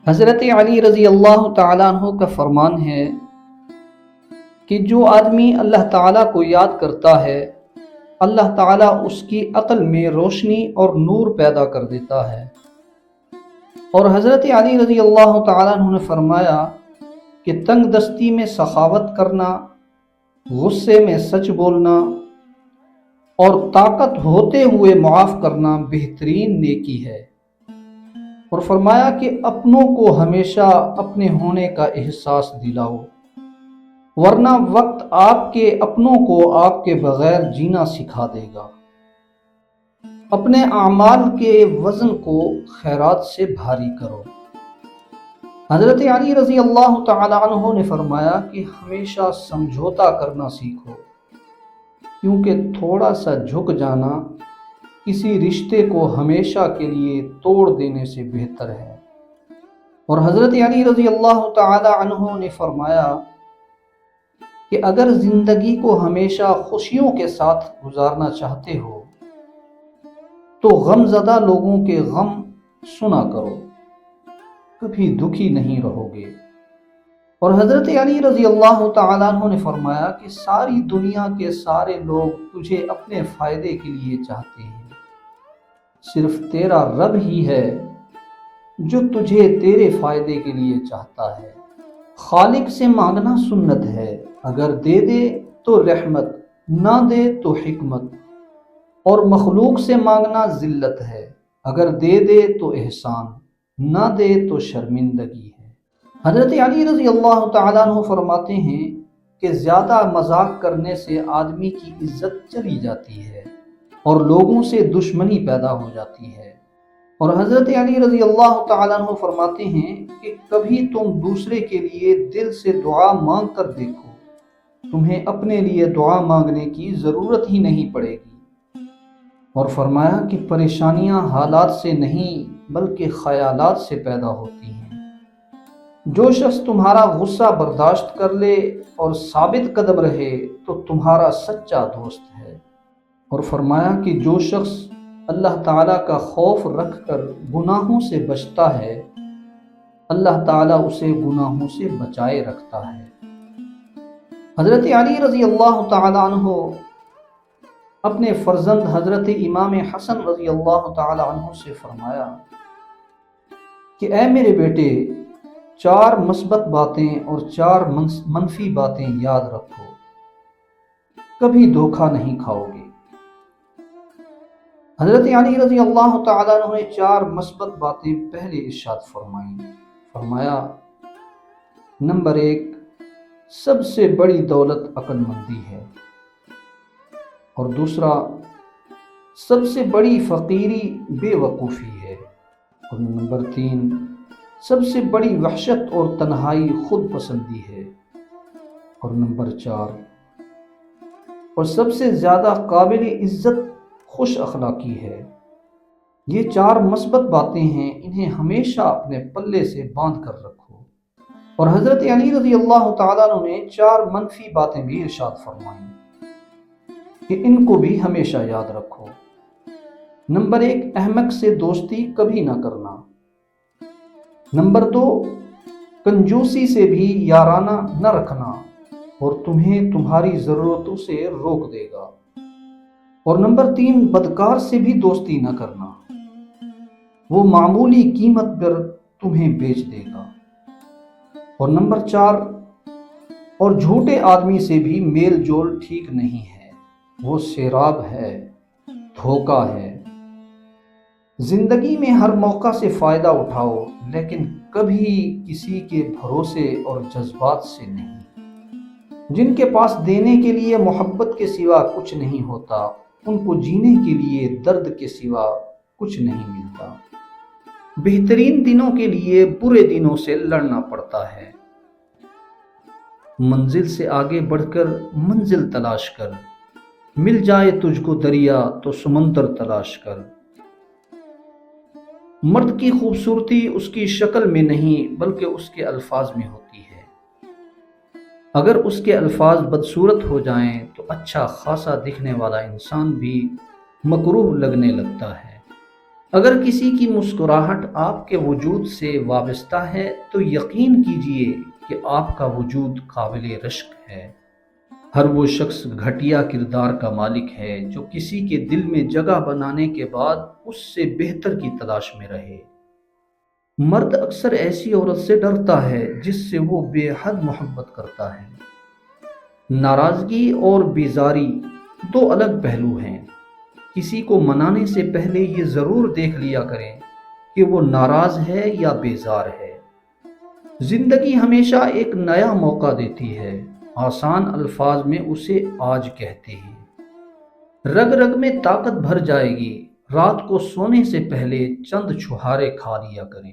حضرت علی رضی اللہ تعالیٰ عنہ کا فرمان ہے کہ جو آدمی اللہ تعالیٰ کو یاد کرتا ہے اللہ تعالیٰ اس کی عقل میں روشنی اور نور پیدا کر دیتا ہے۔ اور حضرت علی رضی اللہ تعالیٰ عنہ نے فرمایا کہ تنگ دستی میں سخاوت کرنا، غصے میں سچ بولنا اور طاقت ہوتے ہوئے معاف کرنا بہترین نیکی ہے۔ اور فرمایا کہ اپنوں کو ہمیشہ اپنے ہونے کا احساس دلاؤ، ورنہ وقت آپ کے اپنوں کو آپ کے بغیر جینا سکھا دے گا۔ اپنے اعمال کے وزن کو خیرات سے بھاری کرو۔ حضرت علی رضی اللہ تعالی عنہ نے فرمایا کہ ہمیشہ سمجھوتا کرنا سیکھو، کیونکہ تھوڑا سا جھک جانا کسی رشتے کو ہمیشہ کے لیے توڑ دینے سے بہتر ہے۔ اور حضرت علی رضی اللہ تعالی عنہ نے فرمایا کہ اگر زندگی کو ہمیشہ خوشیوں کے ساتھ گزارنا چاہتے ہو تو غم زدہ لوگوں کے غم سنا کرو، کبھی دکھی نہیں رہو گے۔ اور حضرت علی رضی اللہ تعالیٰ عنہ نے فرمایا کہ ساری دنیا کے سارے لوگ تجھے اپنے فائدے کے لیے چاہتے ہیں، صرف تیرا رب ہی ہے جو تجھے تیرے فائدے کے لیے چاہتا ہے۔ خالق سے مانگنا سنت ہے، اگر دے دے تو رحمت، نہ دے تو حکمت، اور مخلوق سے مانگنا ذلت ہے، اگر دے دے تو احسان، نہ دے تو شرمندگی ہے۔ حضرت علی رضی اللہ تعالیٰ عنہ فرماتے ہیں کہ زیادہ مذاق کرنے سے آدمی کی عزت چلی جاتی ہے اور لوگوں سے دشمنی پیدا ہو جاتی ہے۔ اور حضرت علی رضی اللہ تعالیٰ عنہ فرماتے ہیں کہ کبھی تم دوسرے کے لیے دل سے دعا مانگ کر دیکھو، تمہیں اپنے لیے دعا مانگنے کی ضرورت ہی نہیں پڑے گی۔ اور فرمایا کہ پریشانیاں حالات سے نہیں بلکہ خیالات سے پیدا ہوتی ہیں۔ جو شخص تمہارا غصہ برداشت کر لے اور ثابت قدم رہے تو تمہارا سچا دوست ہے۔ اور فرمایا کہ جو شخص اللہ تعالیٰ کا خوف رکھ کر گناہوں سے بچتا ہے اللہ تعالیٰ اسے گناہوں سے بچائے رکھتا ہے۔ حضرت علی رضی اللہ تعالیٰ عنہ اپنے فرزند حضرت امام حسن رضی اللہ تعالیٰ عنہ سے فرمایا کہ اے میرے بیٹے، 4 مثبت باتیں اور 4 منفی باتیں یاد رکھو، کبھی دھوکہ نہیں کھاؤ گے۔ حضرت علی رضی اللہ تعالیٰ عنہ نے 4 مثبت باتیں پہلے ارشاد فرمائیں۔ فرمایا نمبر 1، سب سے بڑی دولت عقل مندی ہے، اور دوسرا، سب سے بڑی فقیری بے وقوفی ہے، اور نمبر 3، سب سے بڑی وحشت اور تنہائی خود پسندی ہے، اور نمبر 4، اور سب سے زیادہ قابل عزت خوش اخلاقی ہے۔ یہ 4 مثبت باتیں ہیں، انہیں ہمیشہ اپنے پلے سے باندھ کر رکھو۔ اور حضرت علی رضی اللہ تعالیٰ عنہ نے 4 منفی باتیں بھی ارشاد فرمائیں کہ ان کو بھی ہمیشہ یاد رکھو۔ نمبر 1، احمق سے دوستی کبھی نہ کرنا۔ نمبر 2، کنجوسی سے بھی یارانہ نہ رکھنا اور تمہیں تمہاری ضرورتوں سے روک دے گا۔ اور نمبر 3، بدکار سے بھی دوستی نہ کرنا، وہ معمولی قیمت پر تمہیں بیچ دے گا۔ اور نمبر 4، اور جھوٹے آدمی سے بھی میل جول ٹھیک نہیں ہے، وہ سیراب ہے، دھوکہ ہے۔ زندگی میں ہر موقع سے فائدہ اٹھاؤ، لیکن کبھی کسی کے بھروسے اور جذبات سے نہیں۔ جن کے پاس دینے کے لیے محبت کے سوا کچھ نہیں ہوتا، ان کو جینے کے لیے درد کے سوا کچھ نہیں ملتا۔ بہترین دنوں کے لیے برے دنوں سے لڑنا پڑتا ہے۔ منزل سے آگے بڑھ کر منزل تلاش کر، مل جائے تجھ کو دریا تو سمندر تلاش کر۔ مرد کی خوبصورتی اس کی شکل میں نہیں بلکہ اس کے الفاظ میں ہوتی ہے۔ اگر اس کے الفاظ بدصورت ہو جائیں تو اچھا خاصا دکھنے والا انسان بھی مکروہ لگنے لگتا ہے۔ اگر کسی کی مسکراہٹ آپ کے وجود سے وابستہ ہے تو یقین کیجئے کہ آپ کا وجود قابل رشک ہے۔ ہر وہ شخص گھٹیا کردار کا مالک ہے جو کسی کے دل میں جگہ بنانے کے بعد اس سے بہتر کی تلاش میں رہے۔ مرد اکثر ایسی عورت سے ڈرتا ہے جس سے وہ بے حد محبت کرتا ہے۔ ناراضگی اور بیزاری دو الگ پہلو ہیں۔ کسی کو منانے سے پہلے یہ ضرور دیکھ لیا کریں کہ وہ ناراض ہے یا بیزار ہے۔ زندگی ہمیشہ ایک نیا موقع دیتی ہے، آسان الفاظ میں اسے آج کہتے ہیں۔ رگ رگ میں طاقت بھر جائے گی، رات کو سونے سے پہلے چند چھہارے کھا لیا کریں۔